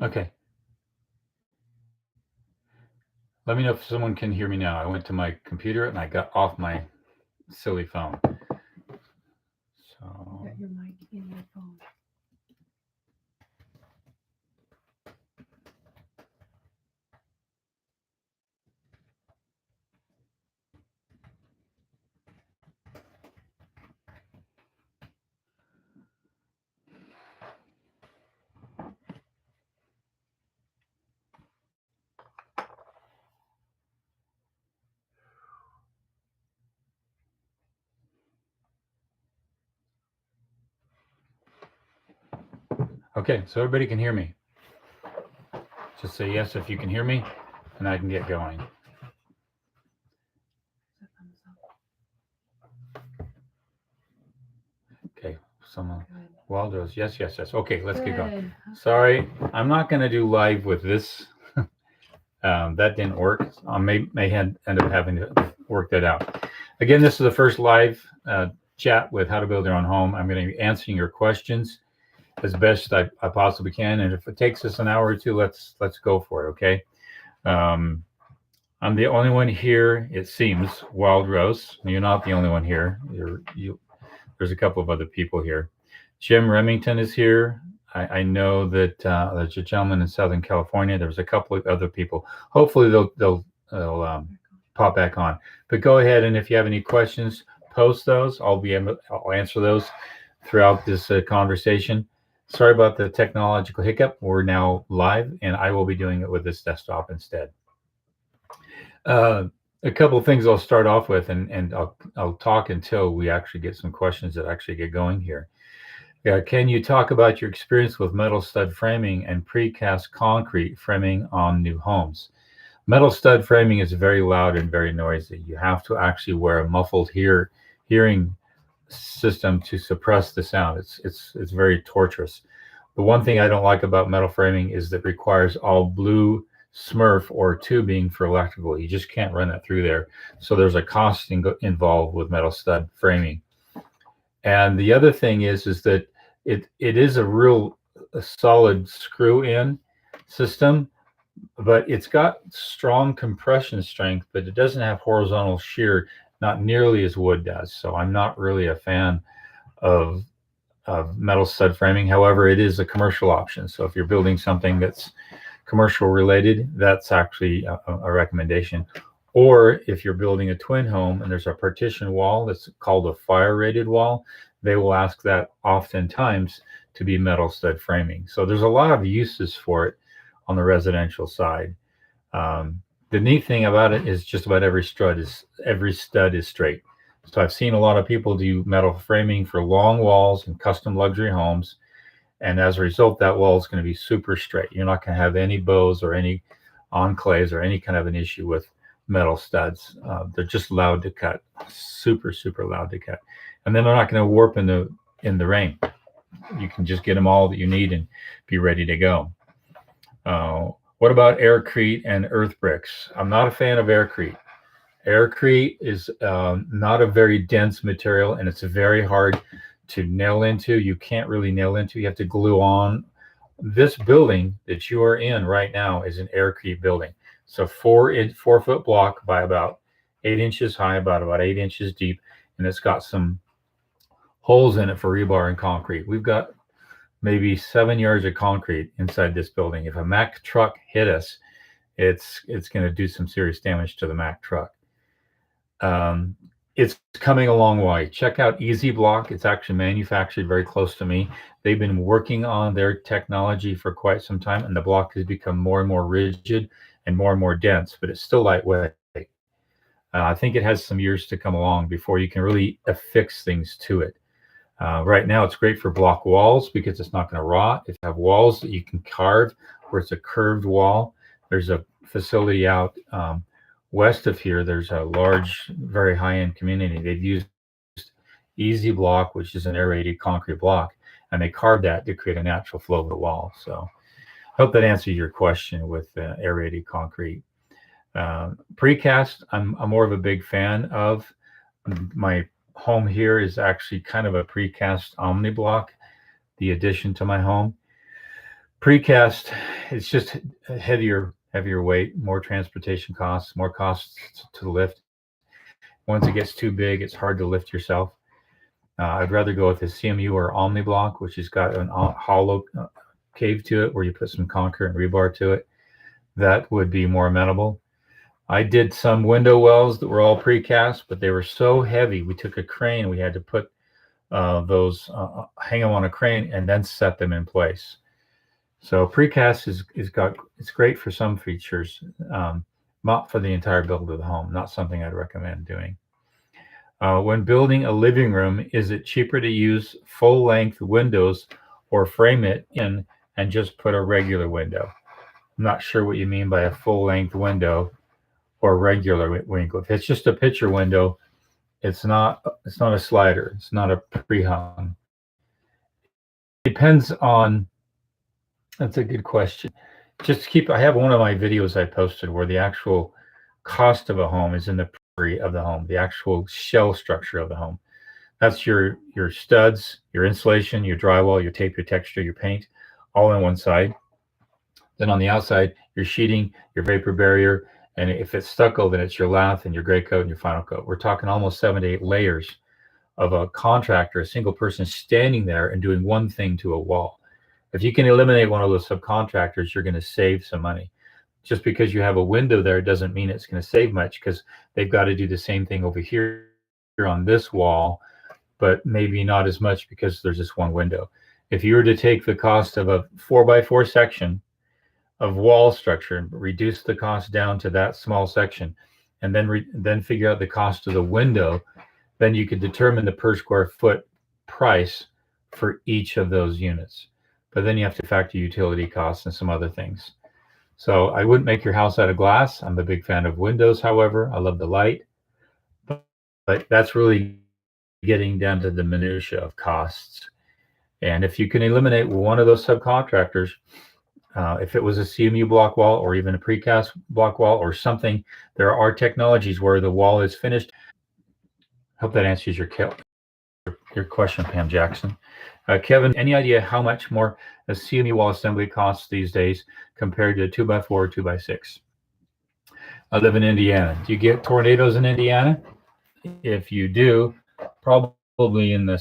Okay. Let me know if someone can hear me now. I went to my computer and I got off my silly phone. You So, got your mic in your phone. okay, so everybody can hear me. Just say yes if you can hear me, and I can get going. So thumbs up. Okay, someone. Good. Waldo's, yes, yes, yes. Okay, let's get going. Good. Okay. Sorry, I'm not going to do live with this. That didn't work. I may end up having to work that out. Again, this is the first live chat with How to Build Your Own Home. I'm going to be answering your questions as best I possibly can, and if it takes us an hour or two, let's go for it. Okay. Um, I'm the only one here. It seems Wild Rose. You're not the only one here. There's a couple of other people here. Jim Remington is here. I know that there's a gentleman in Southern California. There's a couple of other people. Hopefully they'll pop back on. But go ahead, and if you have any questions, post those. I'll answer those throughout this conversation. Sorry about the technological hiccup. We're now live, and I will be doing it with this desktop instead. Uh, a couple of things I'll start off with, and I'll talk until we actually get some questions that actually get going here. Yeah, can you talk about your experience with metal stud framing and precast concrete framing on new homes? Metal stud framing is very loud and very noisy. You have to actually wear a muffled hearing system to suppress the sound. It's very torturous. The one thing I don't like about metal framing is that it requires all blue smurf or tubing for electrical. You just can't run it through there. So there's a cost involved with metal stud framing. And the other thing is that it is a solid screw in system, but it's got strong compression strength, but it doesn't have horizontal shear, not nearly as wood does. So I'm not really a fan of metal stud framing. However, it is a commercial option. So if you're building something that's commercial related, that's actually a recommendation. Or if you're building a twin home and there's a partition wall that's called a fire rated wall, they will ask that oftentimes to be metal stud framing. So there's a lot of uses for it on the residential side. The neat thing about it is just about every stud is straight. So I've seen a lot of people do metal framing for long walls and custom luxury homes, and as a result, that wall is going to be super straight. You're not going to have any bows or any enclaves or any kind of an issue with metal studs. They're just loud to cut, super loud to cut, and then they're not going to warp in the rain. You can just get them all that you need and be ready to go. What about Aircrete and earth bricks? I'm not a fan of Aircrete. Aircrete is not a very dense material, and it's very hard to nail into. You can't really nail into. You have to glue on. This building that you are in right now is an Aircrete building. So 4-foot block by about 8 inches high, about 8 inches deep, and it's got some holes in it for rebar and concrete. We've got maybe 7 yards of concrete inside this building. If a Mack truck hit us, it's going to do some serious damage to the Mack truck. It's coming a long way. Check out Easy Block. It's actually manufactured very close to me. They've been working on their technology for quite some time, and the block has become more and more rigid and more dense, but it's still lightweight. I think it has some years to come along before you can really affix things to it. Right now, it's great for block walls because it's not going to rot. If you have walls that you can carve where it's a curved wall, there's a facility out west of here. There's a large, very high-end community. They've used Easy Block, which is an aerated concrete block, and they carved that to create a natural flow of the wall. So I hope that answers your question with aerated concrete. Precast, I'm more of a big fan of. My home here is actually kind of a precast omni block, the addition to my home. Precast, it's just a heavier weight, more transportation costs, more costs to lift. Once it gets too big, it's hard to lift yourself. I'd rather go with a CMU or Omni block, which has got an hollow cave to it where you put some concrete and rebar to it. That would be more amenable. I did some window wells that were all precast, but they were so heavy. We took a crane. We had to put those, hang them on a crane and then set them in place. So precast it's great for some features, not for the entire build of the home. Not something I'd recommend doing. When building a living room, is it cheaper to use full-length windows or frame it in and just put a regular window? I'm not sure what you mean by a full-length window or regular window. If it's just a picture window, it's not a slider. It's not a pre-hung. Depends on. That's a good question. I have one of my videos I posted where the actual cost of a home is in the periphery of the home, the actual shell structure of the home. That's your studs, your insulation, your drywall, your tape, your texture, your paint, all on one side. Then on the outside, your sheeting, your vapor barrier, and if it's stucco, then it's your lath and your gray coat and your final coat. We're talking almost 7 to 8 layers of a contractor, a single person standing there and doing one thing to a wall. If you can eliminate one of those subcontractors, you're going to save some money. Just because you have a window there doesn't mean it's going to save much, because they've got to do the same thing over here on this wall, but maybe not as much because there's just one window. If you were to take the cost of a 4x4 section of wall structure and reduce the cost down to that small section, and then figure out the cost of the window, then you could determine the per square foot price for each of those units. But then you have to factor utility costs and some other things. So I wouldn't make your house out of glass. I'm a big fan of windows, however. I love the light. But that's really getting down to the minutia of costs. And if you can eliminate one of those subcontractors, if it was a CMU block wall or even a precast block wall or something, there are technologies where the wall is finished. Hope that answers your question, Pam Jackson. Kevin, any idea how much more a CMU wall assembly costs these days compared to a 2x4 or 2x6? I live in Indiana. Do you get tornadoes in Indiana? If you do, probably in the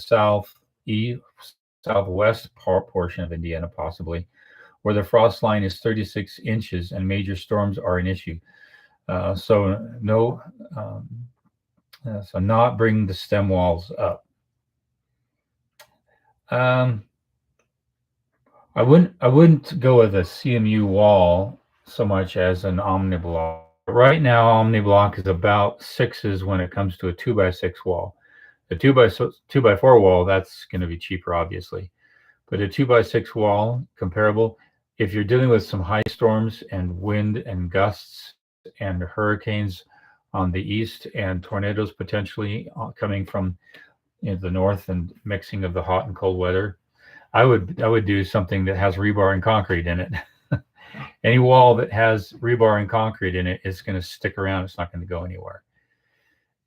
southwest portion of Indiana, possibly, where the frost line is 36 inches and major storms are an issue. So not bring the stem walls up. I wouldn't go with a CMU wall so much as an Omni block. Right now, Omni block is about 6s when it comes to a 2x6 wall. The 2x4 wall, that's going to be cheaper, obviously. But a 2x6 wall, comparable, if you're dealing with some high storms and wind and gusts and hurricanes on the east and tornadoes potentially coming from the north and mixing of the hot and cold weather, I would do something that has rebar and concrete in it. Any wall that has rebar and concrete in it is going to stick around. It's not going to go anywhere.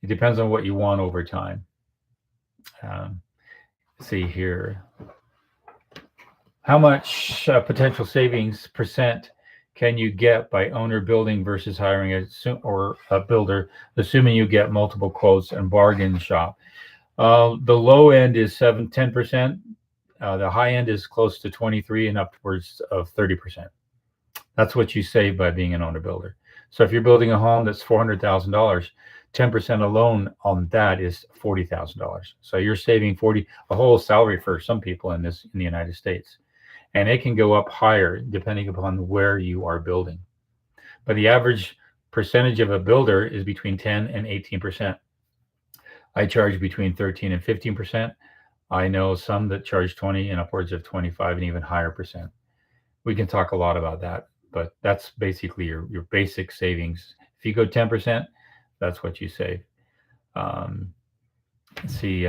It depends on what you want over time. Let's see here. How much potential savings percent can you get by owner building versus hiring a builder, assuming you get multiple quotes and bargain shop? The low end is 10%. The high end is close to 23 and upwards of 30%. That's what you save by being an owner builder. So if you're building a home that's $400,000, 10% alone on that is $40,000. So you're saving a whole salary for some people in the United States. And it can go up higher depending upon where you are building. But the average percentage of a builder is between 10 and 18%. I charge between 13 and 15%. I know some that charge 20 and upwards of 25 and even higher percent. We can talk a lot about that, but that's basically your basic savings. If you go 10%, that's what you save. Let's see.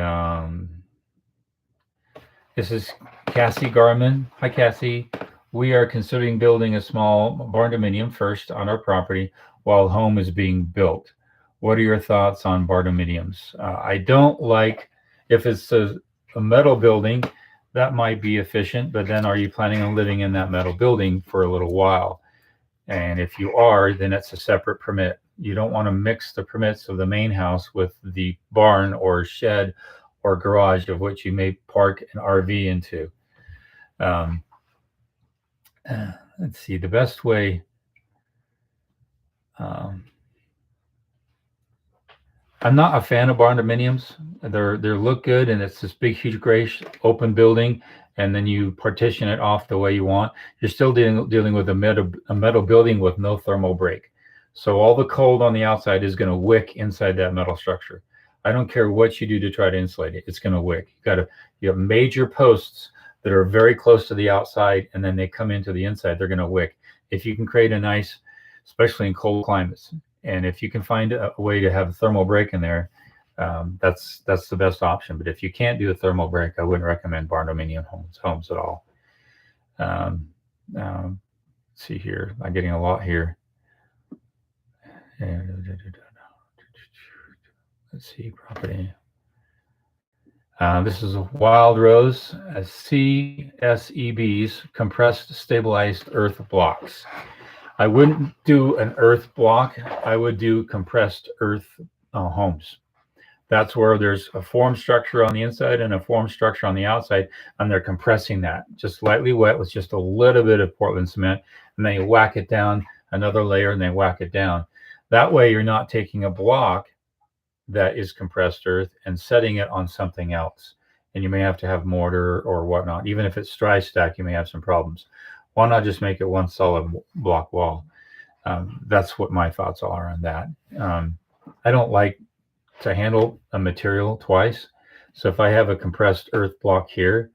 This is Cassie Garman. Hi, Cassie. We are considering building a small barndominium first on our property while home is being built. What are your thoughts on barndominiums? I don't like, if it's a metal building, that might be efficient, but then are you planning on living in that metal building for a little while? And if you are, then it's a separate permit. You don't want to mix the permits of the main house with the barn or shed or garage of which you may park an RV into. Um, let's see, the best way. I'm not a fan of barndominiums. They look good, and it's this big, huge, gray open building, and then you partition it off the way you want. You're still dealing with a metal building with no thermal break, so all the cold on the outside is going to wick inside that metal structure. I don't care what you do to try to insulate it; it's going to wick. You have major posts that are very close to the outside, and then they come into the inside. They're going to wick. If you can create a nice, especially in cold climates. And if you can find a way to have a thermal break in there, that's the best option. But if you can't do a thermal break, I wouldn't recommend barndominium homes at all. Let's see here. I'm getting a lot here. Let's see, property. This is a Wild Rose, CSEBs, compressed stabilized earth blocks. I wouldn't do an earth block. I would do compressed earth homes. That's where there's a form structure on the inside and a form structure on the outside, and they're compressing that just lightly wet with just a little bit of Portland cement, and then you whack it down another layer and they whack it down. That way you're not taking a block that is compressed earth and setting it on something else. And you may have to have mortar or whatnot. Even if it's dry stack, you may have some problems. Why not just make it one solid block wall? That's what my thoughts are on that. I don't like to handle a material twice. So if I have a compressed earth block here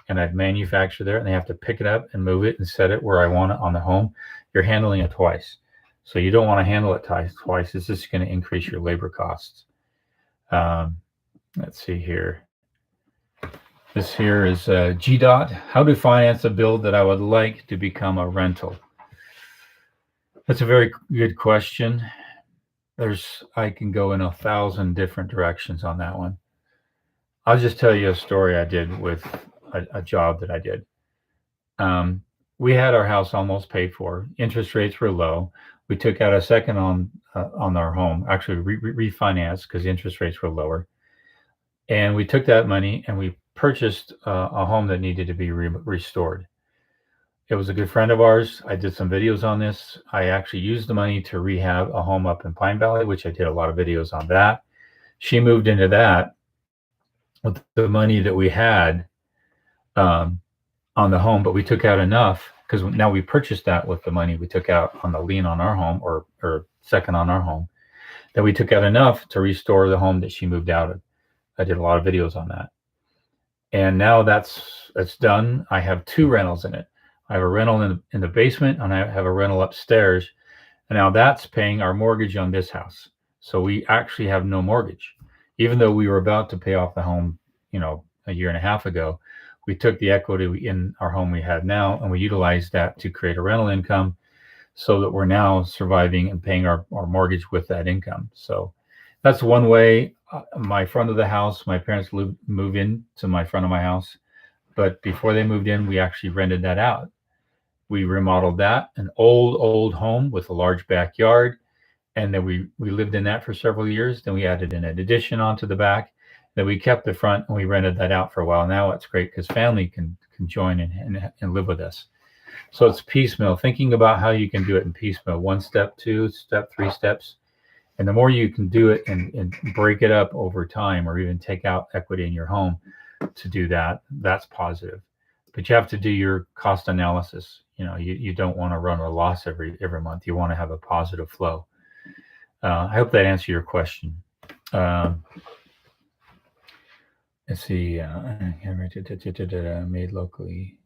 and I've manufactured there and they have to pick it up and move it and set it where I want it on the home, you're handling it twice. So you don't want to handle it twice. It's just going to increase your labor costs. Let's see here. This here is GDOT. How to finance a build that I would like to become a rental? That's a very good question. I can go in 1,000 different directions on that one. I'll just tell you a story I did with a job that I did. We had our house almost paid for. Interest rates were low. We took out a second on our home, actually refinanced because interest rates were lower. And we took that money and we purchased a home that needed to be restored. It was a good friend of ours. I did some videos on this. I actually used the money to rehab a home up in Pine Valley, which I did a lot of videos on that. She moved into that with the money that we had on the home, but we took out enough because now we purchased that with the money we took out on the lien on our home or second on our home, that we took out enough to restore the home that she moved out of. I did a lot of videos on that. And now that's done. I have 2 rentals in it. I have a rental in the basement and I have a rental upstairs. And now that's paying our mortgage on this house. So we actually have no mortgage. Even though we were about to pay off the home, a year and a half ago, we took the equity in our home we have now and we utilized that to create a rental income so that we're now surviving and paying our mortgage with that income. So that's one way. My front of the house, my parents moved in to my front of my house, but before they moved in, we actually rented that out. We remodeled that, an old home with a large backyard, and then we lived in that for several years. Then we added an addition onto the back. Then we kept the front and we rented that out for a while. Now it's great because family can join and live with us. So it's piecemeal, thinking about how you can do it in piecemeal, 1 step, 2 step, 3 steps. And the more you can do it and break it up over time, or even take out equity in your home to do that, that's positive. But you have to do your cost analysis. You don't want to run a loss every month. You want to have a positive flow. I hope that answered your question. Let's see. Made locally.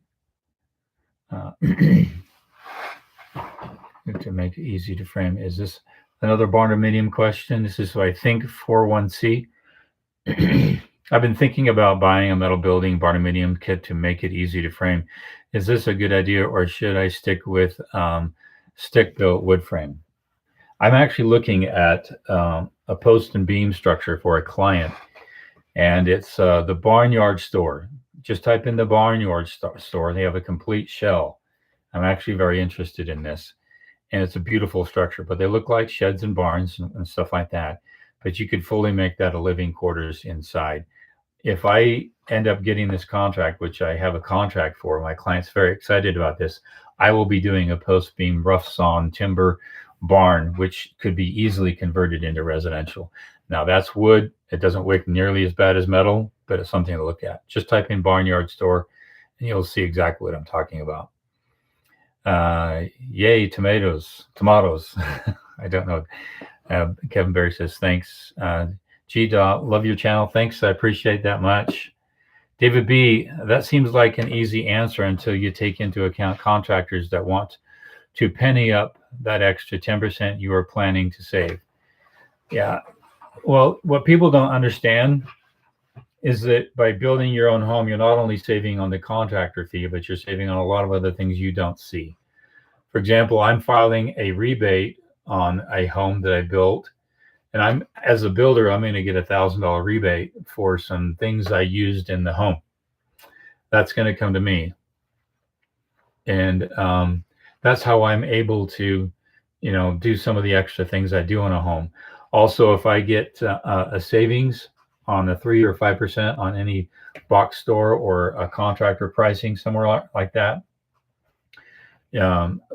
To make it easy to frame. Is this another barndominium question? This is, I think, 41C. I've been thinking about buying a metal building barndominium kit to make it easy to frame. Is this a good idea, or should I stick with stick-built wood frame? I'm actually looking at a post and beam structure for a client, and it's the Barnyard Store. just type in the barnyard store. They have a complete shell. I'm actually very interested in this, and it's a beautiful structure, but they look like sheds and barns and stuff like that. But you could fully make that a living quarters inside. If I end up getting this contract, which I have a contract for, my client's very excited about this, I will be doing a post beam rough sawn timber barn, which could be easily converted into residential. Now that's wood. It doesn't wick nearly as bad as metal, but it's something to look at. Just type in barnyard store and you'll see exactly what I'm talking about. Yay, tomatoes. I don't know. Kevin Berry says, thanks. Love your channel. Thanks. I appreciate that much. David B, that seems like an easy answer until you take into account contractors that want to penny up that extra 10% you are planning to save. Yeah. Well, what people don't understand is that by building your own home, you're not only saving on the contractor fee, but you're saving on a lot of other things you don't see. For example, I'm filing a rebate on a home that I built, and as a builder, I'm going to get $1,000 rebate for some things I used in the home. That's going to come to me, and that's how I'm able to, do some of the extra things I do in a home. Also, if I get a savings on a 3 or 5% on any box store or a contractor pricing somewhere like that,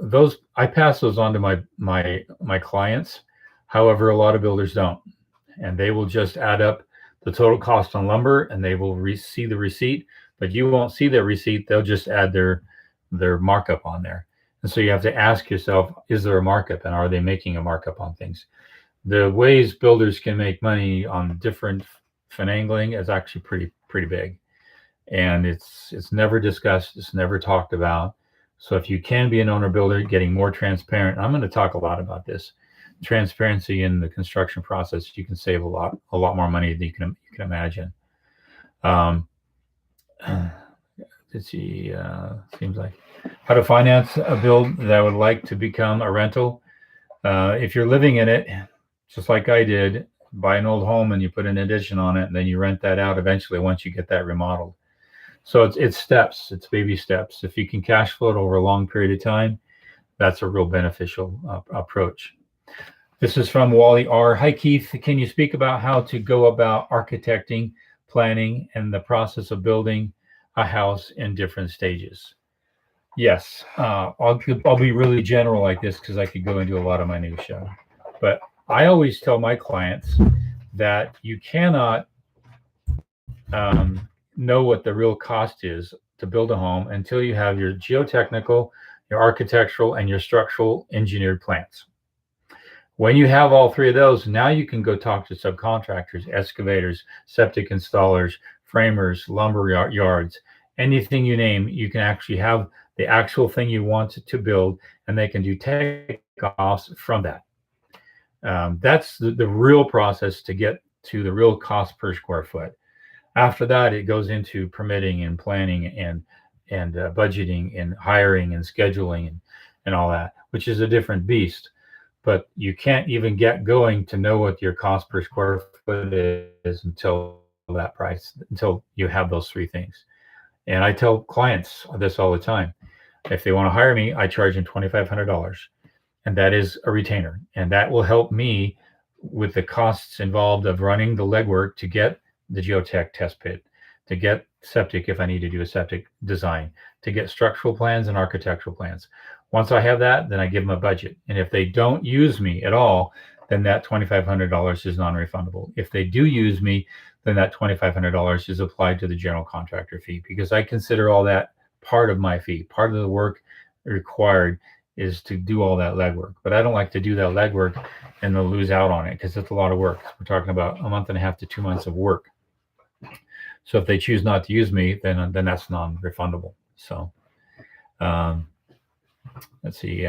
those I pass those on to my clients. However, a lot of builders don't, and they will just add up the total cost on lumber, and they will see the receipt, but you won't see their receipt. They'll just add their markup on there. And so you have to ask yourself, is there a markup, and are they making a markup on things? The ways builders can make money on different finagling is actually pretty big, and it's never discussed. It's never talked about. So if you can be an owner builder, getting more transparent, I'm going to talk a lot about this. Transparency in the construction process, you can save a lot more money than you can imagine. Let's see, seems like how to finance a build that I would like to become a rental. If you're living in it, just like I did, buy an old home and you put an addition on it, and then you rent that out eventually once you get that remodeled. So it's steps, it's baby steps. If you can cash flow it over a long period of time, that's a real beneficial approach. This is from Wally R. Hi, Keith. Can you speak about how to go about architecting, planning, and the process of building a house in different stages? Yes, I'll be really general like this because I could go into a lot of minutia. But I always tell my clients that you cannot know what the real cost is to build a home until you have your geotechnical, your architectural, and your structural engineered plans. When you have all three of those, now you can go talk to subcontractors, excavators, septic installers, framers, lumber yards, anything you name. You can actually have the actual thing you want to build, and they can do takeoffs from that. That's the real process to get to the real cost per square foot. After that, it goes into permitting and planning and budgeting and hiring and scheduling and all that, which is a different beast. But you can't even get going to know what your cost per square foot is until you have those three things. And I tell clients this all the time. If they want to hire me, I charge them $2,500, and that is a retainer. And that will help me with the costs involved of running the legwork to get the geotech test pit, to get septic if I need to do a septic design, to get structural plans and architectural plans. Once I have that, then I give them a budget. And if they don't use me at all, then that $2,500 is non-refundable. If they do use me, then that $2,500 is applied to the general contractor fee, because I consider all that part of my fee. Part of the work required is to do all that legwork. But I don't like to do that legwork and then lose out on it, because it's a lot of work. We're talking about a month and a half to 2 months of work. So if they choose not to use me, then that's non-refundable. So let's see.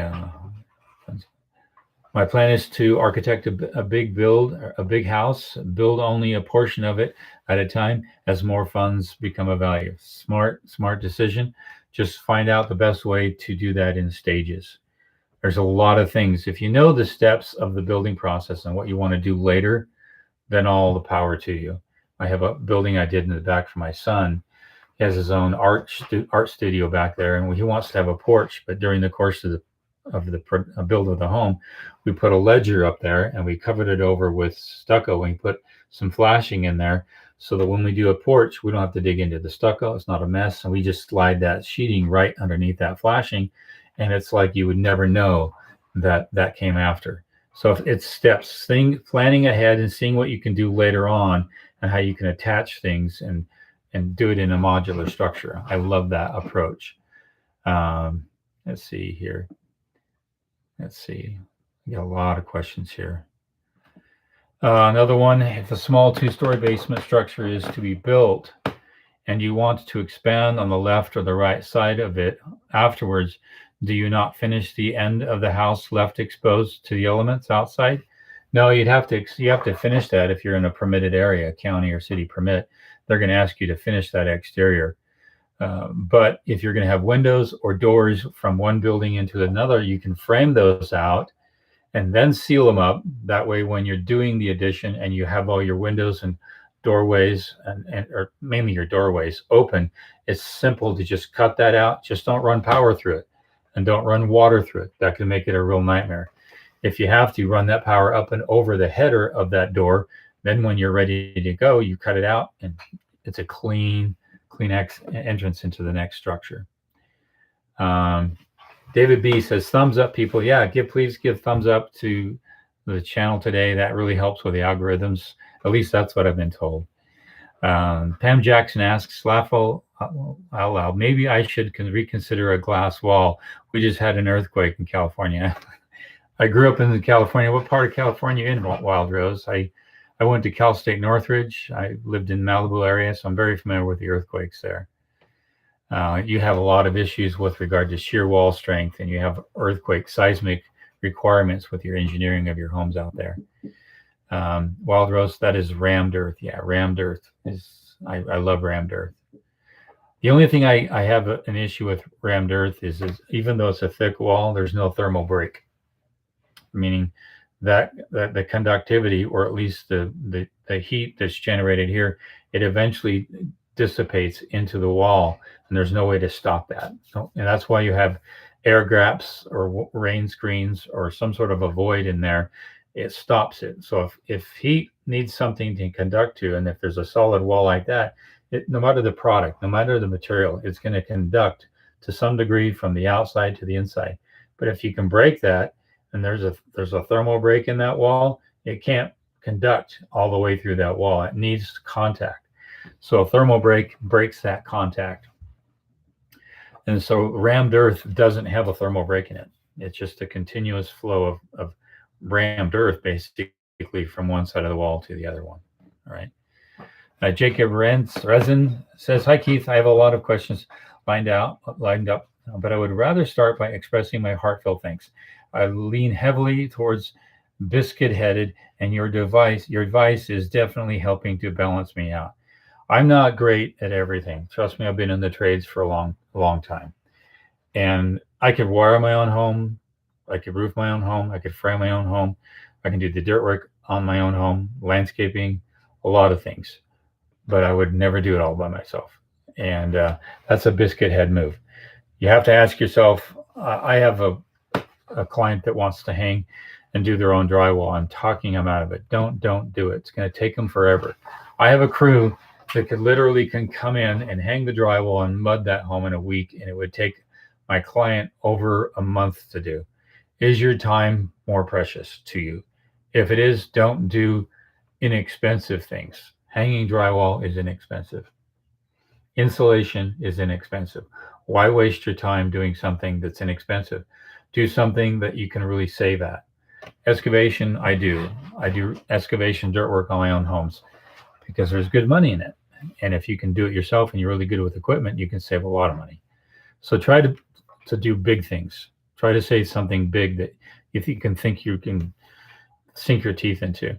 My plan is to architect a big house, build only a portion of it at a time as more funds become available. Smart decision. Just find out the best way to do that in stages. There's a lot of things. If you know the steps of the building process and what you want to do later, then all the power to you. I have a building I did in the back for my son He has his own art studio back there, and he wants to have a porch. But during the course of the build of the home, we put a ledger up there, and we covered it over with stucco. We put some flashing in there, so that when we do a porch, we don't have to dig into the stucco. It's not a mess, and we just slide that sheeting right underneath that flashing, and it's like you would never know that came after. So if it's steps, planning ahead and seeing what you can do later on, and how you can attach things and do it in a modular structure. I love that approach. Let's see here. Let's see. We got a lot of questions here. Another one, if a small 2-story basement structure is to be built and you want to expand on the left or the right side of it afterwards, do you not finish the end of the house left exposed to the elements outside? No, you have to finish that if you're in a permitted area, county or city permit. They're going to ask you to finish that exterior. But if you're going to have windows or doors from one building into another, you can frame those out and then seal them up. That way, when you're doing the addition and you have all your windows and doorways or mainly your doorways open, it's simple to just cut that out. Just don't run power through it and don't run water through it. That can make it a real nightmare. If you have to run that power up and over the header of that door, then when you're ready to go, you cut it out and it's a clean entrance into the next structure. David B says, thumbs up, people. Yeah, please give thumbs up to the channel today. That really helps with the algorithms. At least that's what I've been told. Pam Jackson asks, laugh out loud, maybe I should reconsider a glass wall. We just had an earthquake in California. I grew up in California. What part of California in Wild Rose? I went to Cal State Northridge. I lived in Malibu area, so I'm very familiar with the earthquakes there. You have a lot of issues with regard to shear wall strength, and you have earthquake seismic requirements with your engineering of your homes out there. Wild Rose, that is rammed earth. Yeah, rammed earth is, I love rammed earth. The only thing I have an issue with rammed earth is even though it's a thick wall, there's no thermal break, meaning that the conductivity, or at least the heat that's generated here, it eventually dissipates into the wall, and there's no way to stop that. So, and that's why you have air gaps or rain screens or some sort of a void in there. It stops it. So if heat needs something to conduct to, and if there's a solid wall like that, no matter the product, no matter the material, it's going to conduct to some degree from the outside to the inside. But if you can break that, and there's a thermal break in that wall, it can't conduct all the way through that wall. It needs contact. So a thermal break breaks that contact. And so rammed earth doesn't have a thermal break in it. It's just a continuous flow of rammed earth, basically from one side of the wall to the other one. All right. Jacob Resin says, hi, Keith. I have a lot of questions lined up, but I would rather start by expressing my heartfelt thanks. I lean heavily towards biscuit-headed, and your advice is definitely helping to balance me out. I'm not great at everything. Trust me, I've been in the trades for a long time. And I could wire my own home. I could roof my own home. I could frame my own home. I can do the dirt work on my own home, landscaping, a lot of things. But I would never do it all by myself. And that's a biscuit head move. You have to ask yourself, I have a client that wants to hang and do their own drywall. I'm talking them out of it. Don't do it. It's going to take them forever. I have a crew that can come in and hang the drywall and mud that home in a week, and it would take my client over a month to do. Is your time more precious to you? If it is, don't do inexpensive things. Hanging drywall is inexpensive. Insulation is inexpensive. Why waste your time doing something that's inexpensive? Do something that you can really save at. Excavation, I do excavation dirt work on my own homes because there's good money in it. And if you can do it yourself and you're really good with equipment, you can save a lot of money. So try to do big things. Try to say something big that if you can think you can sink your teeth into.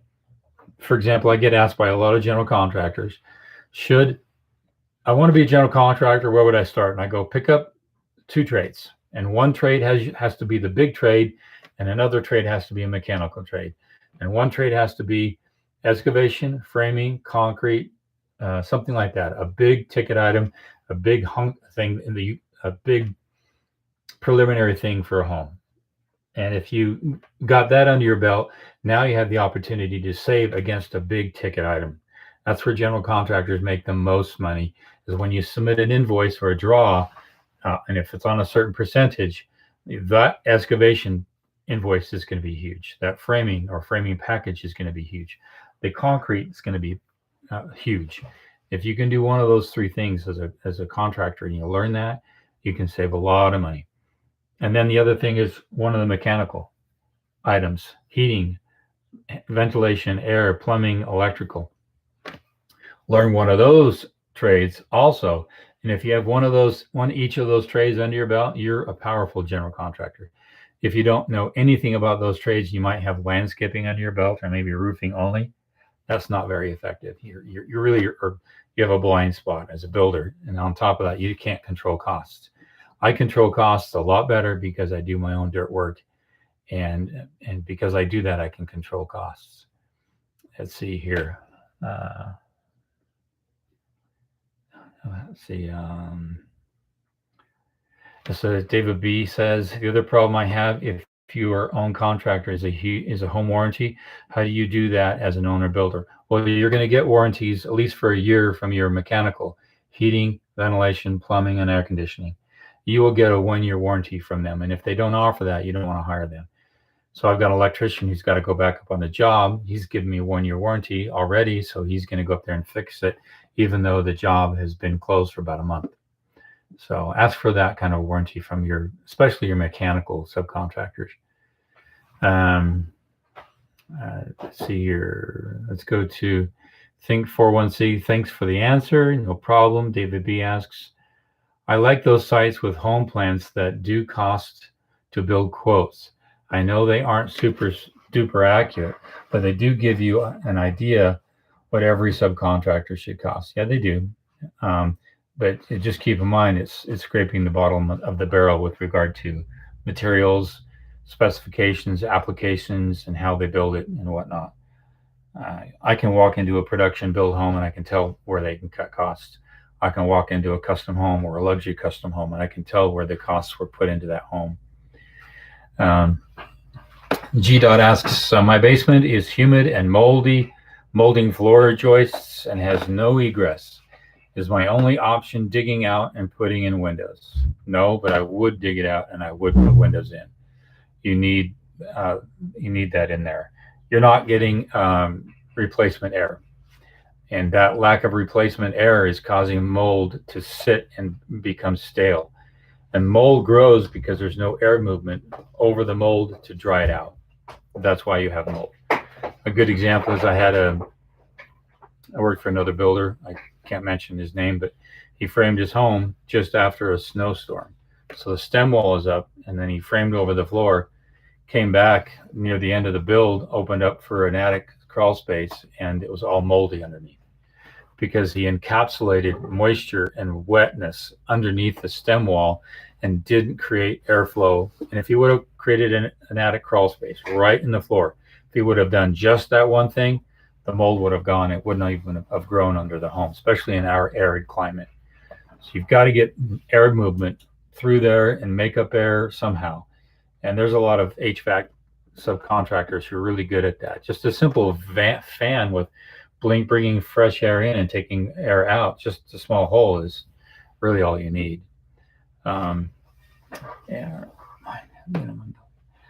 For example, I get asked by a lot of general contractors, I want to be a general contractor, where would I start? And I go, pick up 2 trades. And one trade has to be the big trade, and another trade has to be a mechanical trade. And one trade has to be excavation, framing, concrete, something like that, a big ticket item, a big hunk thing, a big preliminary thing for a home. And if you got that under your belt, now you have the opportunity to save against a big ticket item. That's where general contractors make the most money, is when you submit an invoice or a draw, and if it's on a certain percentage, that excavation invoice is going to be huge. That framing or framing package is going to be huge. The concrete is going to be huge. If you can do one of those three things as a contractor and you learn that, you can save a lot of money. And then the other thing is one of the mechanical items: heating, ventilation, air, plumbing, electrical. Learn one of those trades also. And if you have each of those trades under your belt, you're a powerful general contractor. If you don't know anything about those trades, you might have landscaping under your belt or maybe roofing only. That's not very effective. You have a blind spot as a builder. And on top of that, you can't control costs. I control costs a lot better because I do my own dirt work. And because I do that, I can control costs. Let's see here. Let's see. So David B says, the other problem I have, if your own contractor is a home warranty, how do you do that as an owner builder? Well, you're going to get warranties at least for a year from your mechanical, heating, ventilation, plumbing, and air conditioning. You will get a 1-year warranty from them. And if they don't offer that, you don't want to hire them. So I've got an electrician who's got to go back up on the job. He's given me a 1-year warranty already. So he's going to go up there and fix it, even though the job has been closed for about a month. So ask for that kind of warranty from especially your mechanical subcontractors. Let's see here. Let's go to Think41C. Thanks for the answer. No problem. David B asks, I like those sites with home plans that do cost to build quotes. I know they aren't super duper accurate, but they do give you an idea what every subcontractor should cost. Yeah, they do. But just keep in mind, it's scraping the bottom of the barrel with regard to materials, specifications, applications, and how they build it and whatnot. I can walk into a production build home and I can tell where they can cut costs. I can walk into a custom home or a luxury custom home and I can tell where the costs were put into that home. G. asks, my basement is humid and moldy, molding floor joists and has no egress. Is my only option digging out and putting in windows? No, but I would dig it out and I would put windows in. You need that in there. You're not getting replacement air, and that lack of replacement air is causing mold to sit and become stale. And mold grows because there's no air movement over the mold to dry it out. That's why you have mold. A good example is I worked for another builder. I can't mention his name, but he framed his home just after a snowstorm. So the stem wall is up, and then he framed over the floor, came back near the end of the build, opened up for an attic crawl space, and it was all moldy underneath because he encapsulated moisture and wetness underneath the stem wall and didn't create airflow. And if he would have created an attic crawl space right in the floor, if he would have done just that one thing, the mold would have gone. It wouldn't even have grown under the home, especially in our arid climate. So you've got to get air movement through there and make up air somehow. And there's a lot of HVAC subcontractors who are really good at that. Just a simple fan with bringing fresh air in and taking air out, just a small hole, is really all you need.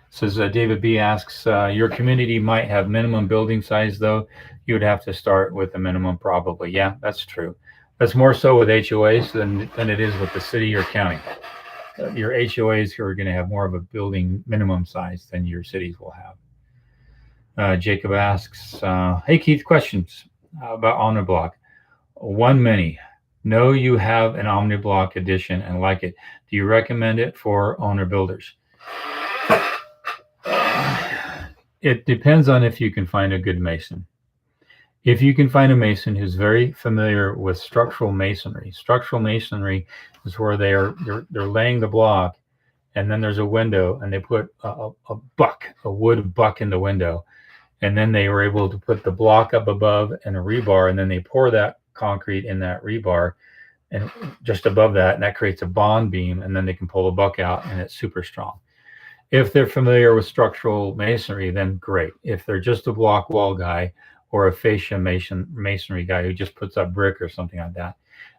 Says David B asks, your community might have minimum building size, though. You would have to start with a minimum, probably. Yeah, that's true. That's more so with HOAs than it is with the city or county. Your HOAs are going to have more of a building minimum size than your cities will have. Jacob asks, hey, Keith, questions about OmniBlock. One mini. Know you have an OmniBlock edition and like it. Do you recommend it for owner builders? It depends on if you can find a good mason. If you can find a mason who's very familiar with structural masonry is where they're laying the block, and then there's a window, and they put a wood buck in the window, and then they were able to put the block up above and a rebar, and then they pour that concrete in that rebar and just above that, and that creates a bond beam, and then they can pull the buck out, and it's super strong. If they're familiar with structural masonry, then great. If they're just a block wall guy or a fascia masonry guy who just puts up brick or something like that,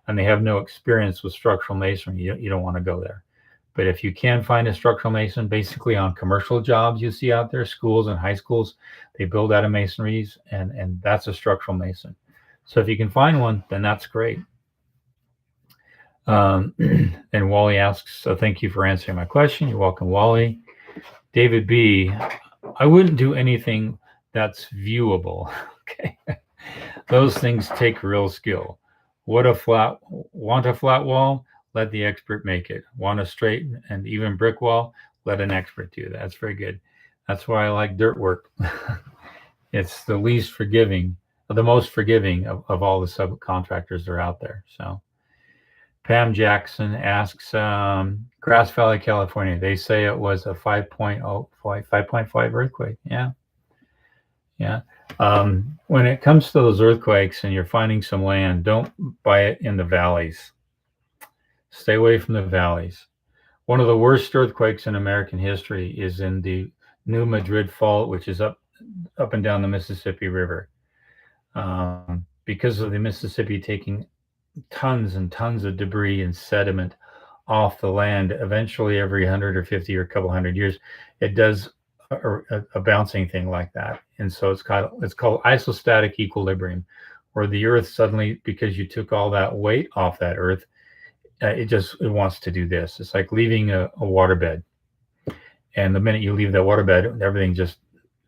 and they have no experience with structural masonry, you don't want to go there. But if you can find a structural mason, basically on commercial jobs you see out there, schools and high schools, they build out of masonries, and that's a structural mason. So if you can find one, then that's great. And Wally asks, so thank you for answering my question. You're welcome, Wally. David B, I wouldn't do anything that's viewable. Okay. Those things take real skill. Want a flat wall? Let the expert make it. Want a straight and even brick wall? Let an expert do that. That's very good. That's why I like dirt work. It's the least forgiving, the most forgiving of all the subcontractors that are out there. So Pam Jackson asks, Grass Valley, California. They say it was a 5.5 earthquake. Yeah. Yeah. When it comes to those earthquakes and you're finding some land, don't buy it in the valleys. Stay away from the valleys. One of the worst earthquakes in American history is in the New Madrid Fault, which is up and down the Mississippi River. Because of the Mississippi taking tons and tons of debris and sediment off the land, eventually every 100 or 50 or a couple hundred years, it does a bouncing thing like that. And so it's called isostatic equilibrium, where the earth suddenly, because you took all that weight off that earth, it wants to do this. It's like leaving a waterbed. And the minute you leave that waterbed, everything just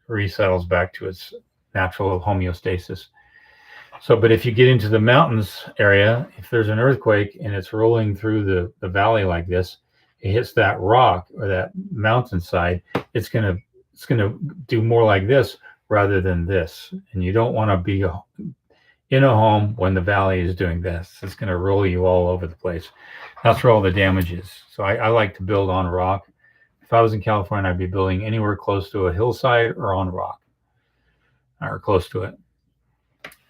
resettles back to its natural homeostasis. So, but if you get into the mountains area, if there's an earthquake and it's rolling through the valley like this, it hits that rock or that mountainside, it's gonna do more like this rather than this. And you don't want to be in a home when the valley is doing this. It's gonna roll you all over the place. That's where all the damage is. So I like to build on rock. If I was in California, I'd be building anywhere close to a hillside or on rock or close to it.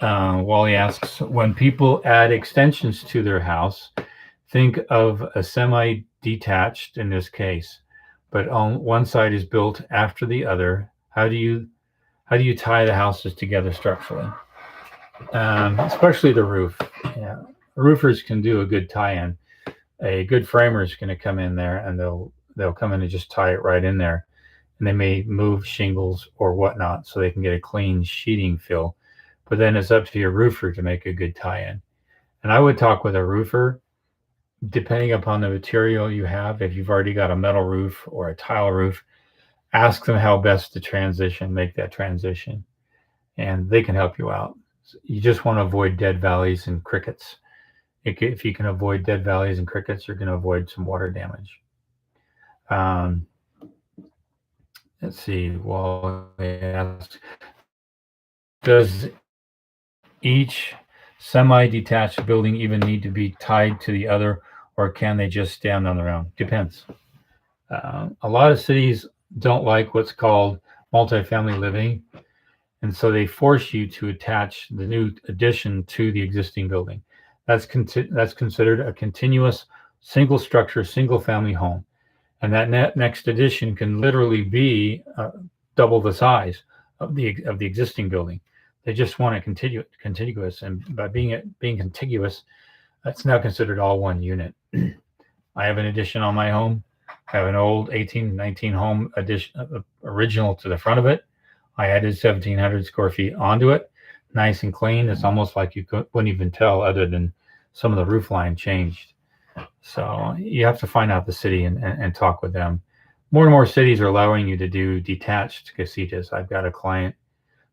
Wally asks, when people add extensions to their house, think of a semi-detached in this case, but on one side is built after the other. How do you tie the houses together structurally? Especially the roof. Yeah, roofers can do a good tie-in. A good framer is going to come in there and they'll come in and just tie it right in there, and they may move shingles or whatnot so they can get a clean sheeting fill. But then it's up to your roofer to make a good tie-in. And I would talk with a roofer, depending upon the material you have. If you've already got a metal roof or a tile roof, ask them how best to make that transition, and they can help you out. You just want to avoid dead valleys and crickets. If you can avoid dead valleys and crickets, you're going to avoid some water damage. Let's see. Well, does each semi-detached building even need to be tied to the other, or can they just stand on their own? Depends. A lot of cities don't like what's called multifamily living, and so they force you to attach the new addition to the existing building. That's considered a continuous single structure, single family home, and that next addition can literally be double the size of the existing building. They just want it contiguous, and by being contiguous, that's now considered all one unit. I have an addition on my home. I have an old 1819 home addition, original to the front of it. I added 1,700 square feet onto it, nice and clean. It's almost like you wouldn't even tell, other than some of the roof line changed. So you have to find out the city and talk with them. More and more cities are allowing you to do detached casitas. I've got a client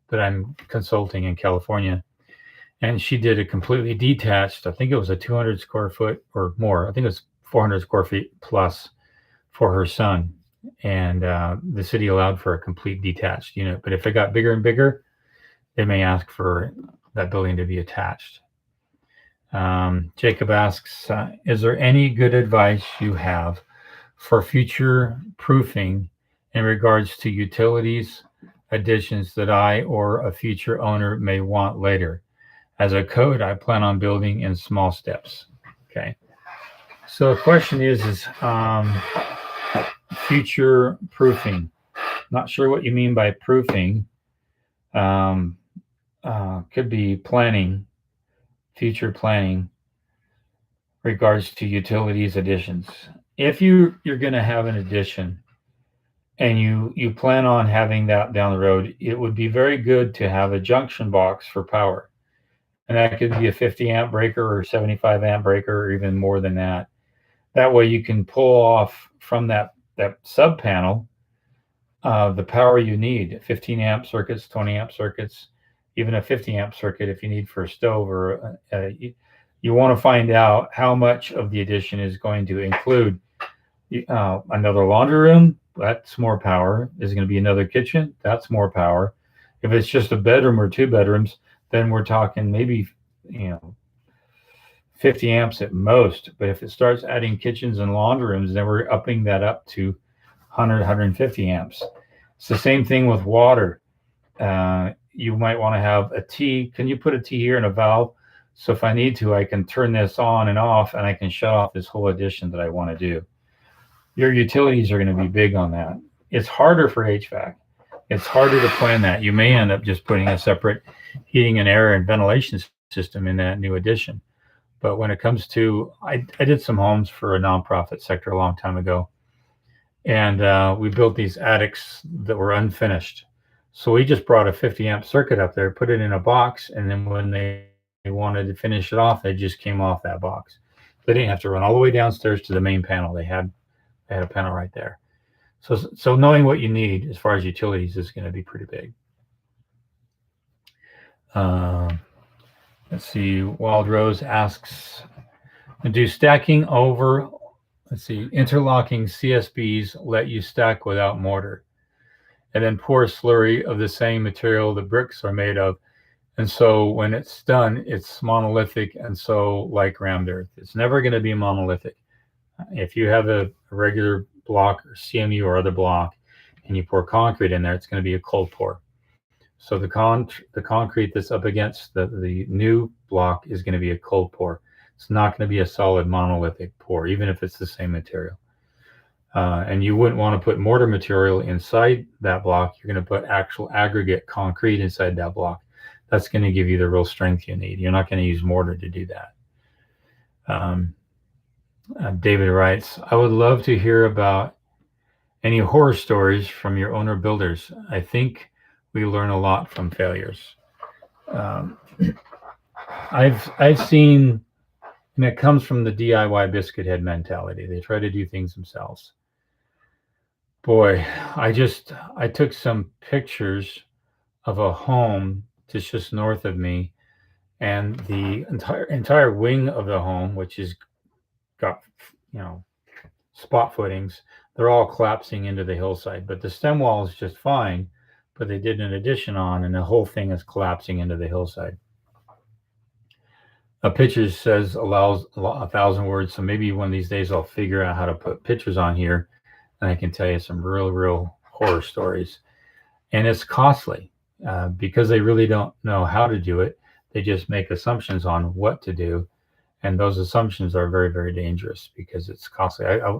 that I'm consulting in California, and she did a completely detached. I think it was a 200 square foot or more. I think it was 400 square feet plus for her son, and the city allowed for a complete detached unit. But if it got bigger and bigger, they may ask for that building to be attached. Jacob asks, is there any good advice you have for future proofing in regards to utilities additions that I or a future owner may want later? As a code, I plan on building in small steps. Okay. So the question is future proofing. Not sure what you mean by proofing. Um, could be planning, future planning, regards to utilities additions. If you're going to have an addition and you plan on having that down the road, it would be very good to have a junction box for power. And that could be a 50 amp breaker or 75 amp breaker or even more than that. That way you can pull off from that sub panel the power you need, 15 amp circuits, 20 amp circuits, even a 50 amp circuit if you need for a stove. Or you want to find out how much of the addition is going to include another laundry room. That's more power. Is it going to be another kitchen? That's more power. If it's just a bedroom or two bedrooms, then we're talking maybe 50 amps at most. But if it starts adding kitchens and laundry rooms, then we're upping that up to 100, 150 amps. It's the same thing with water. You might want to have a T. Can you put a T here and a valve? So if I need to, I can turn this on and off, and I can shut off this whole addition that I want to do. Your utilities are going to be big on that. It's harder for HVAC. It's harder to plan that. You may end up just putting a separate heating and air and ventilation system in that new addition. But when it comes to, I did some homes for a nonprofit sector a long time ago. And we built these attics that were unfinished. So we just brought a 50 amp circuit up there, put it in a box, and then when they wanted to finish it off, they just came off that box. They didn't have to run all the way downstairs to the main panel. They had a panel right there. So knowing what you need as far as utilities is going to be pretty big. Let's see. Wild Rose asks, do stacking over, interlocking CSBs let you stack without mortar, and then pour a slurry of the same material the bricks are made of. And so when it's done, it's monolithic, and so like rammed earth. It's never going to be monolithic. If you have a regular block or CMU or other block and you pour concrete in there, it's going to be a cold pour. So the concrete that's up against the new block is going to be a cold pour. It's not going to be a solid monolithic pour, even if it's the same material. And you wouldn't want to put mortar material inside that block. You're going to put actual aggregate concrete inside that block. That's going to give you the real strength you need. You're not going to use mortar to do that. David writes, I would love to hear about any horror stories from your owner builders. I think we learn a lot from failures. I've seen, and it comes from the DIY biscuit head mentality. They try to do things themselves. Boy, I took some pictures of a home just north of me, and the entire wing of the home, which is got spot footings, they're all collapsing into the hillside. But the stem wall is just fine, but they did an addition on, and the whole thing is collapsing into the hillside. A picture says allows 1,000 words, so maybe one of these days I'll figure out how to put pictures on here, and I can tell you some real horror stories. And it's costly because they really don't know how to do it. They just make assumptions on what to do, and those assumptions are very, very dangerous because it's costly. I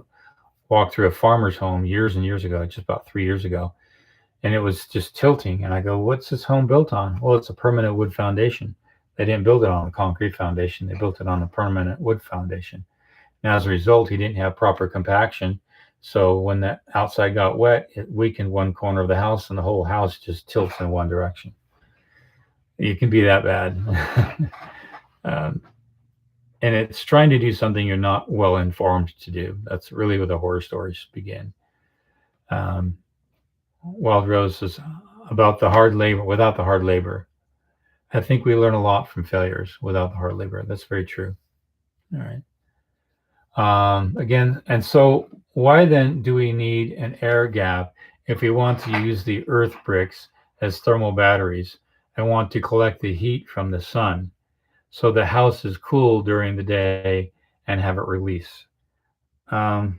walked through a farmer's home years and years ago, just about 3 years ago, and it was just tilting. And I go, what's this home built on? Well, it's a permanent wood foundation. They didn't build it on a concrete foundation. They built it on a permanent wood foundation. And as a result, he didn't have proper compaction. So when that outside got wet, it weakened one corner of the house, and the whole house just tilts in one direction. It can be that bad. And it's trying to do something you're not well informed to do. That's really where the horror stories begin. Wild Rose says about the hard labor, without the hard labor. I think we learn a lot from failures without the hard labor. That's very true. All right. Again, and so why then do we need an air gap if we want to use the earth bricks as thermal batteries and want to collect the heat from the sun so the house is cool during the day and have it release? You're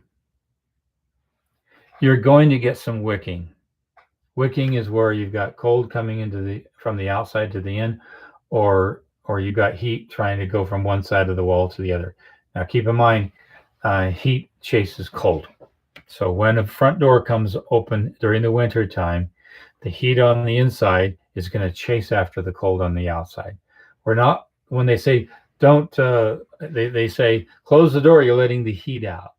going to get some wicking. Wicking is where you've got cold coming into from the outside to the in, or or you got heat trying to go from one side of the wall to the other. Now keep in mind, heat chases cold. So when a front door comes open during the winter time, the heat on the inside is going to chase after the cold on the outside. We're not, when they say don't, they say close the door, you're letting the heat out.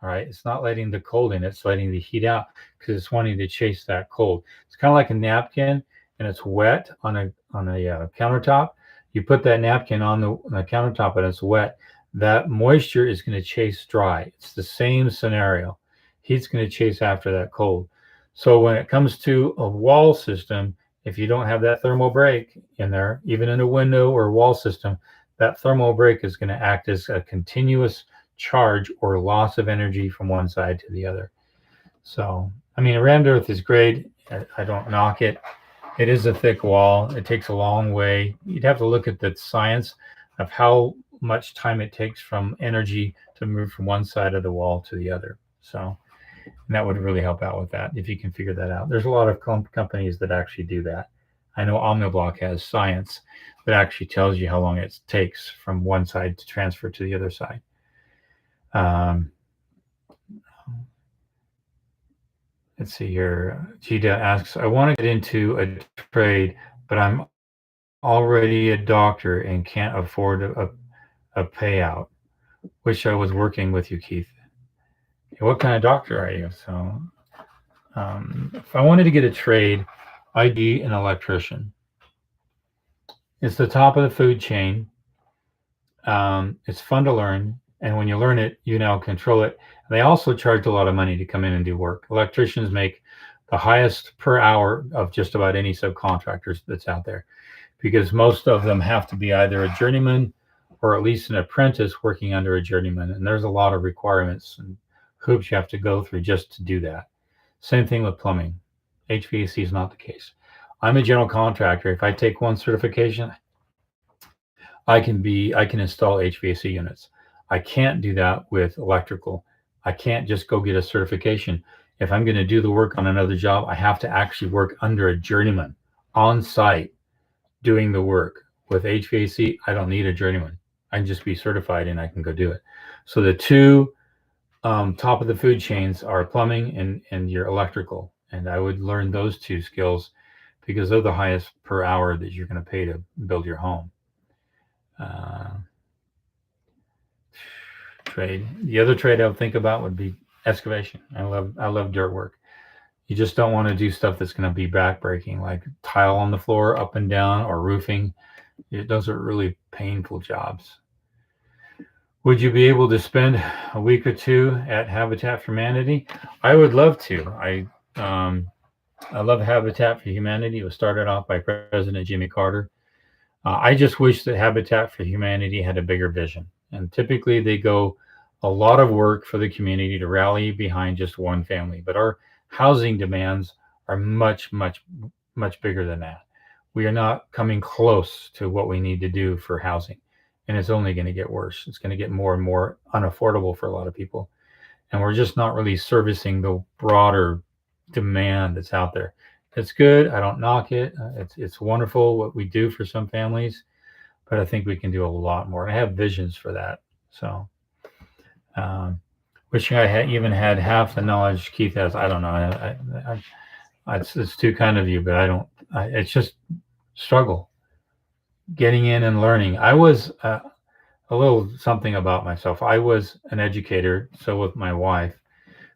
All right. It's not letting the cold in, it's letting the heat out because it's wanting to chase that cold. It's kind of like a napkin and it's wet on a countertop. You put that napkin on the countertop and it's wet. That moisture is going to chase dry. It's the same scenario. Heat's going to chase after that cold. So when it comes to a wall system, if you don't have that thermal break in there, even in a window or wall system, that thermal break is going to act as a continuous charge or loss of energy from one side to the other. So, I mean, a rammed earth is great. I don't knock it. It is a thick wall. It takes a long way. You'd have to look at the science of how much time it takes from energy to move from one side of the wall to the other. So, and that would really help out with that if you can figure that out. There's a lot of companies that actually do that. I know Omniblock has science that actually tells you how long it takes from one side to transfer to the other side. Let's see here. Gita asks, I want to get into a trade, but I'm already a doctor and can't afford a payout. Wish I was working with you, Keith. What kind of doctor are you? So if I wanted to get a trade, I'd be an electrician. It's the top of the food chain. It's fun to learn. And when you learn it, you now control it. They also charge a lot of money to come in and do work. Electricians make the highest per hour of just about any subcontractors that's out there, because most of them have to be either a journeyman or at least an apprentice working under a journeyman. And there's a lot of requirements and hoops you have to go through just to do that. Same thing with plumbing. HVAC is not the case. I'm a general contractor. If I take one certification, I can install HVAC units. I can't do that with electrical. I can't just go get a certification. If I'm going to do the work on another job, I have to actually work under a journeyman on site doing the work. With HVAC, I don't need a journeyman. I can just be certified and I can go do it. So the two top of the food chains are plumbing and your electrical. And I would learn those two skills because they're the highest per hour that you're going to pay to build your home. Trade. The other trade I would think about would be excavation. I love dirt work. You just don't want to do stuff that's going to be backbreaking, like tile on the floor up and down or roofing. Those are really painful jobs. Would you be able to spend a week or two at Habitat for Humanity? I would love to. I love Habitat for Humanity. It was started off by President Jimmy Carter. I just wish that Habitat for Humanity had a bigger vision. And typically they go a lot of work for the community to rally behind just one family. But our housing demands are much, much, much bigger than that. We are not coming close to what we need to do for housing. And it's only going to get worse. It's going to get more and more unaffordable for a lot of people. And we're just not really servicing the broader demand that's out there. It's good. I don't knock it. It's wonderful what we do for some families, but I think we can do a lot more. I have visions for that. So wishing I had even had half the knowledge Keith has. I don't know. It's too kind of you, but it's just struggle getting in and learning. I was a little something about myself. I was an educator, so with my wife,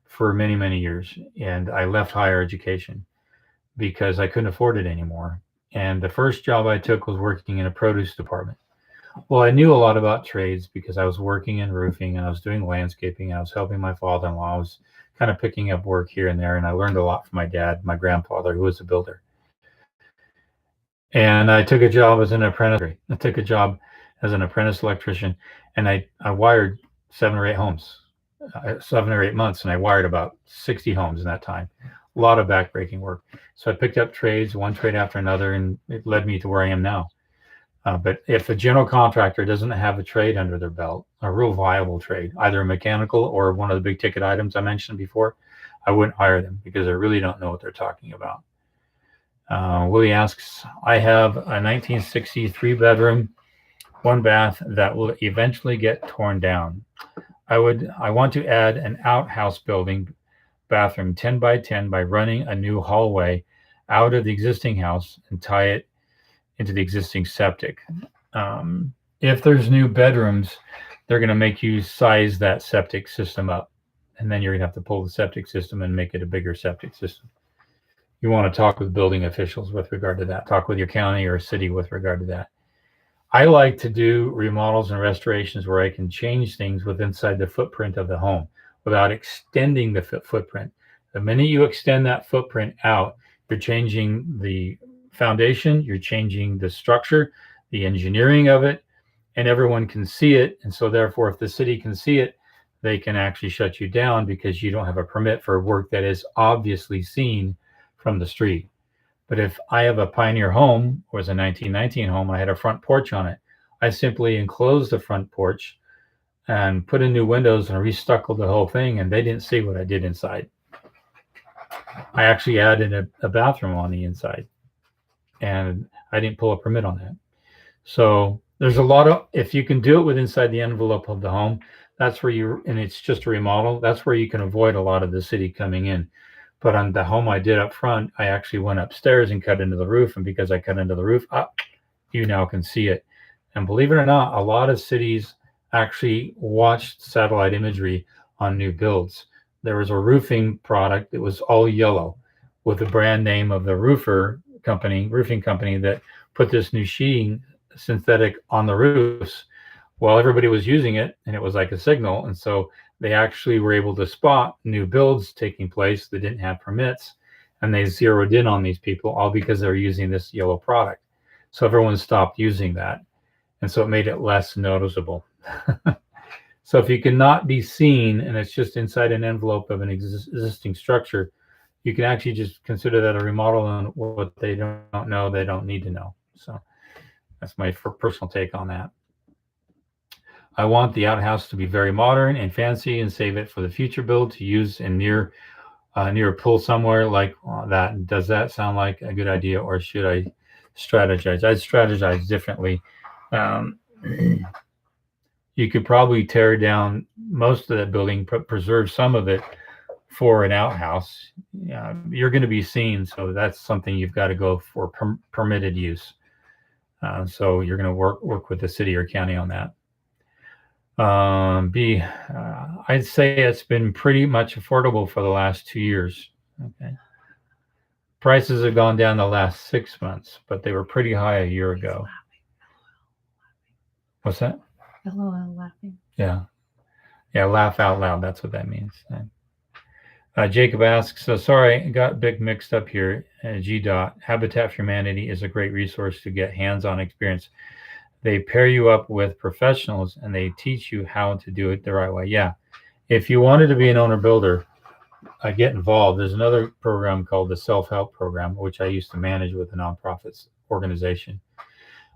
for many, many years. And I left higher education because I couldn't afford it anymore. And the first job I took was working in a produce department. Well, I knew a lot about trades because I was working in roofing and I was doing landscaping. I was helping my father-in-law. I was kind of picking up work here and there. And I learned a lot from my dad, my grandfather, who was a builder. And I took a job as an apprentice. I took a job as an apprentice electrician, and I wired 7 or 8 homes, 7 or 8 months, and I wired about 60 homes in that time. A lot of backbreaking work. So I picked up trades, one trade after another, and it led me to where I am now. But if a general contractor doesn't have a trade under their belt, a real viable trade, either a mechanical or one of the big ticket items I mentioned before, I wouldn't hire them because I really don't know what they're talking about. Willie asks, I have a 1963 bedroom, one bath that will eventually get torn down. I want to add an outhouse building bathroom 10 by 10 by running a new hallway out of the existing house and tie it into the existing septic. If there's new bedrooms, they're going to make you size that septic system up. And then you're going to have to pull the septic system and make it a bigger septic system. You want to talk with building officials with regard to that. Talk with your county or city with regard to that. I like to do remodels and restorations where I can change things with inside the footprint of the home without extending the footprint. The minute you extend that footprint out, you're changing the foundation, you're changing the structure, the engineering of it, and everyone can see it. And so therefore, if the city can see it, they can actually shut you down because you don't have a permit for work that is obviously seen from the street. But if I have a Pioneer home, or was a 1919 home, I had a front porch on it, I simply enclosed the front porch and put in new windows and restuckled the whole thing, and they didn't see what I did inside. I actually added a bathroom on the inside, and I didn't pull a permit on that. So there's a lot of, if you can do it with inside the envelope of the home, that's where and it's just a remodel, that's where you can avoid a lot of the city coming in. But on the home I did up front, I actually went upstairs and cut into the roof. And because I cut into the roof, you now can see it. And believe it or not, a lot of cities actually watched satellite imagery on new builds. There was a roofing product that was all yellow with the brand name of the roofing company that put this new sheeting synthetic on the roofs. Well, everybody was using it and it was like a signal. And so they actually were able to spot new builds taking place that didn't have permits, and they zeroed in on these people all because they were using this yellow product. So everyone stopped using that. And so it made it less noticeable. So if you cannot be seen and it's just inside an envelope of an existing structure, you can actually just consider that a remodel, and what they don't know, they don't need to know. So that's my personal take on that. I want the outhouse to be very modern and fancy and save it for the future build to use in near a pool somewhere like that. Does that sound like a good idea, or should I strategize? I'd strategize differently. You could probably tear down most of that building, preserve some of it for an outhouse. You're going to be seen, so that's something you've got to go for permitted use. So you're going to work with the city or county on that. I'd say it's been pretty much affordable for the last 2 years. Okay. Prices have gone down the last 6 months, but they were pretty high a year ago. What's that? LOL laughing. Yeah. Yeah, laugh out loud. That's what that means. Jacob asks, so sorry, I got big mixed up here. Habitat for Humanity is a great resource to get hands-on experience. They pair you up with professionals and they teach you how to do it the right way. Yeah. If you wanted to be an owner builder, get involved. There's another program called the Self-Help Program, which I used to manage with a nonprofit organization.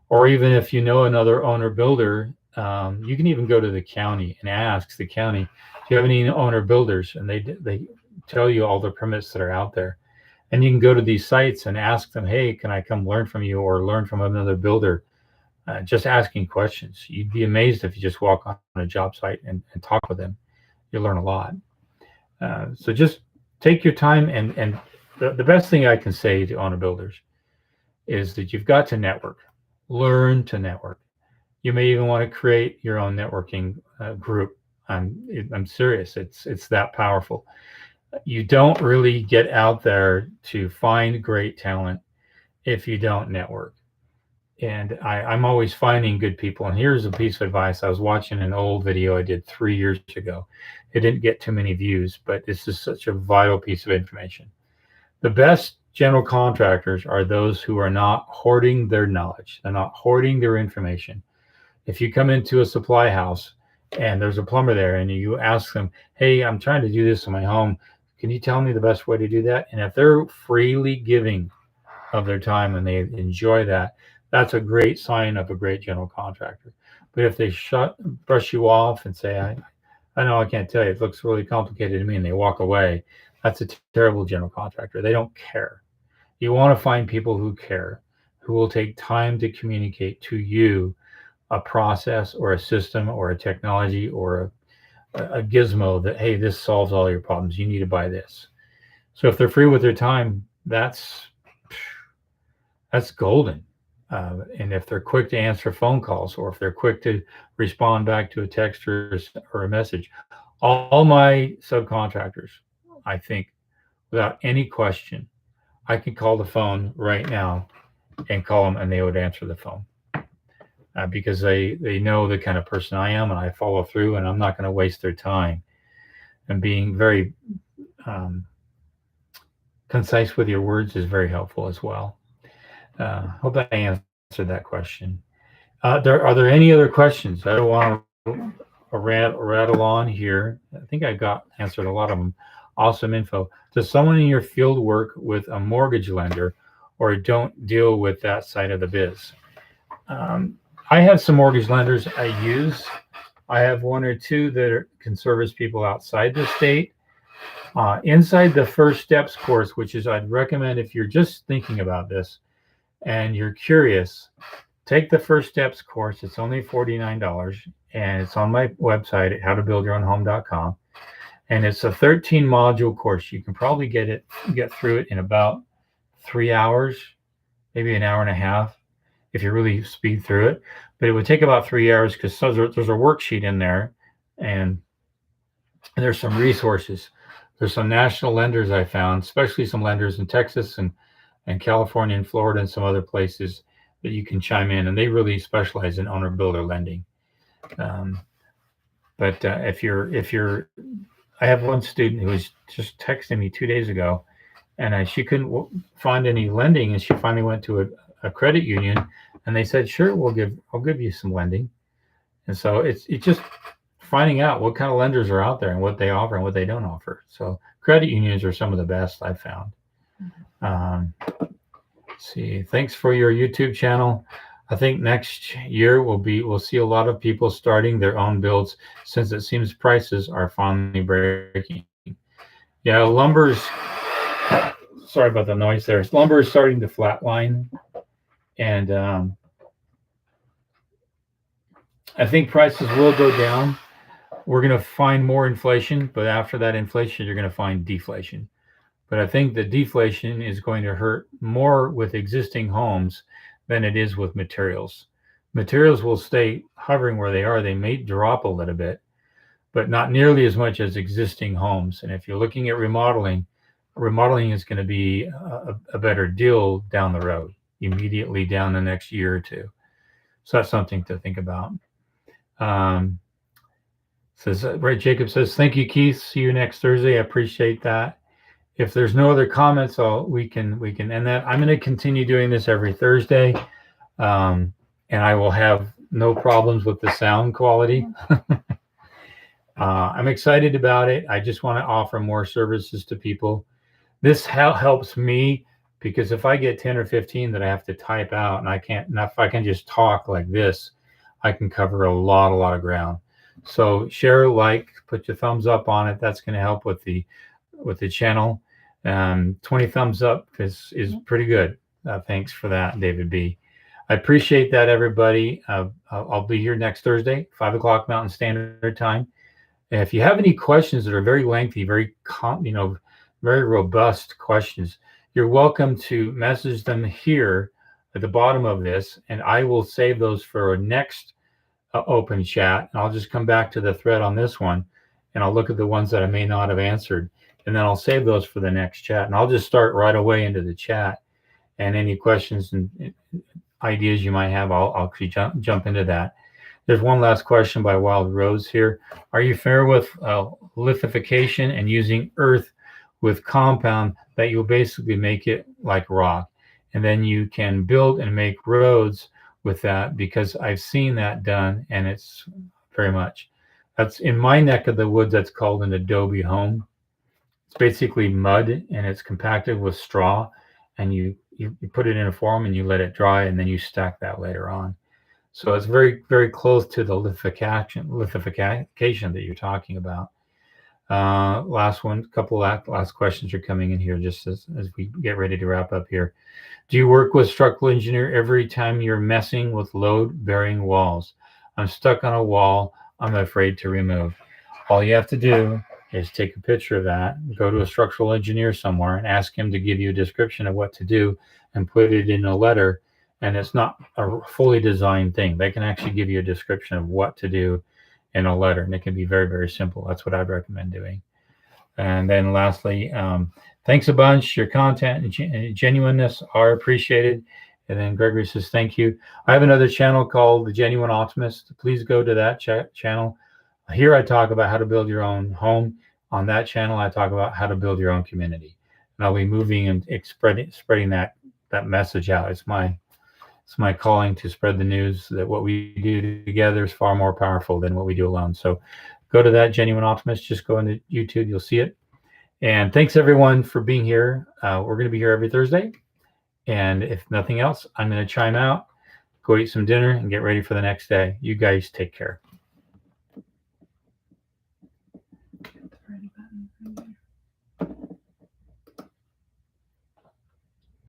Or even if you know another owner builder, you can even go to the county and ask the county, do you have any owner builders? And they tell you all the permits that are out there. And you can go to these sites and ask them, hey, can I come learn from you or learn from another builder? Just asking questions. You'd be amazed if you just walk on a job site and talk with them. You'll learn a lot. So just take your time. And the best thing I can say to owner builders is that you've got to network. Learn to network. You may even want to create your own networking group. I'm serious. It's that powerful. You don't really get out there to find great talent if you don't network. And I'm always finding good people. And here's a piece of advice. I was watching an old video I did 3 years ago. It didn't get too many views, but this is such a vital piece of information. The best general contractors are those who are not hoarding their knowledge. They're not hoarding their information. If you come into a supply house and there's a plumber there and you ask them, hey, I'm trying to do this in my home. Can you tell me the best way to do that? And if they're freely giving of their time and they enjoy that, that's a great sign of a great general contractor. But if they brush you off and say, I know I can't tell you, it looks really complicated to me, and they walk away, that's a terrible general contractor. They don't care. You want to find people who care, who will take time to communicate to you a process or a system or a technology or a gizmo that, hey, this solves all your problems. You need to buy this. So if they're free with their time, that's golden. And if they're quick to answer phone calls, or if they're quick to respond back to a text or a message, all my subcontractors, I think, without any question, I could call the phone right now and call them, and they would answer the phone because they know the kind of person I am, and I follow through, and I'm not going to waste their time. And being very concise with your words is very helpful as well. Hope I answered that question. Are there any other questions? I don't want to rattle on here. I think I got answered a lot of them. Awesome info. Does someone in your field work with a mortgage lender, or don't deal with that side of the biz? I have some mortgage lenders I use. I have one or two that can service people outside the state. Inside the First Steps course, which is I'd recommend if you're just thinking about this and you're curious, take the First Steps course. It's only $49, and it's on my website at howtobuildyourownhome.com. And it's a 13 module course. You can probably get through it in about 3 hours, maybe an hour and a half, if you really speed through it. But it would take about 3 hours because there's a worksheet in there, and there's some resources. There's some national lenders I found, especially some lenders in Texas and California and Florida and some other places that you can chime in, and they really specialize in owner builder lending. But if you're, I have one student who was just texting me 2 days ago, and she couldn't find any lending, and she finally went to a credit union, and they said, sure, I'll give you some lending. And so it's just finding out what kind of lenders are out there and what they offer and what they don't offer. So credit unions are some of the best I've found. Let's see. Thanks for your YouTube channel. I think next year we'll see a lot of people starting their own builds, since it seems prices are finally breaking. Yeah, sorry about the noise there. Lumber is starting to flatline, and I think prices will go down. We're going to find more inflation, but after that inflation, you're going to find deflation. But I think the deflation is going to hurt more with existing homes than it is with materials. Materials will stay hovering where they are. They may drop a little bit, but not nearly as much as existing homes. And if you're looking at remodeling is going to be a better deal down the road, immediately down the next year or two. So that's something to think about. Jacob says, thank you, Keith. See you next Thursday. I appreciate that. If there's no other comments, we can end that. I'm going to continue doing this every Thursday, and I will have no problems with the sound quality. I'm excited about it. I just want to offer more services to people. This helps me, because if I get 10 or 15 that I have to type out, and if I can just talk like this, I can cover a lot of ground. So share, put your thumbs up on it. That's going to help with the channel. 20 thumbs up is pretty good. Thanks for that, David B. I appreciate that, everybody. I'll be here next Thursday, 5 o'clock Mountain Standard Time. And if you have any questions that are very lengthy, very robust questions, you're welcome to message them here at the bottom of this, and I will save those for a next open chat. And I'll just come back to the thread on this one, and I'll look at the ones that I may not have answered, and then I'll save those for the next chat. And I'll just start right away into the chat, and any questions and ideas you might have, I'll actually jump into that. There's one last question by Wild Rose here. Are you familiar with lithification and using earth with compound that you'll basically make it like rock, and then you can build and make roads with that? Because I've seen that done, and it's that's in my neck of the woods. That's called an adobe home. It's basically mud, and it's compacted with straw, and you put it in a form and you let it dry, and then you stack that later on. So it's very close to the lithification that you're talking about. Last one, couple last questions are coming in here just as we get ready to wrap up here. Do you work with structural engineer every time you're messing with load bearing walls? I'm stuck on a wall I'm afraid to remove. All you have to do is take a picture of that, go to a structural engineer somewhere and ask him to give you a description of what to do and put it in a letter. And it's not a fully designed thing. They can actually give you a description of what to do in a letter, and it can be very, very simple. That's what I'd recommend doing. And then lastly, thanks a bunch. Your content and genuineness are appreciated. And then Gregory says, thank you. I have another channel called the Genuine Optimist. Please go to that channel. Here I talk about how to build your own home. On that channel, I talk about how to build your own community. And I'll be moving and spreading that message out. It's my calling to spread the news that what we do together is far more powerful than what we do alone. So go to that Genuine Optimist. Just go into YouTube. You'll see it. And thanks everyone for being here. We're going to be here every Thursday. And if nothing else, I'm going to chime out, go eat some dinner, and get ready for the next day. You guys take care.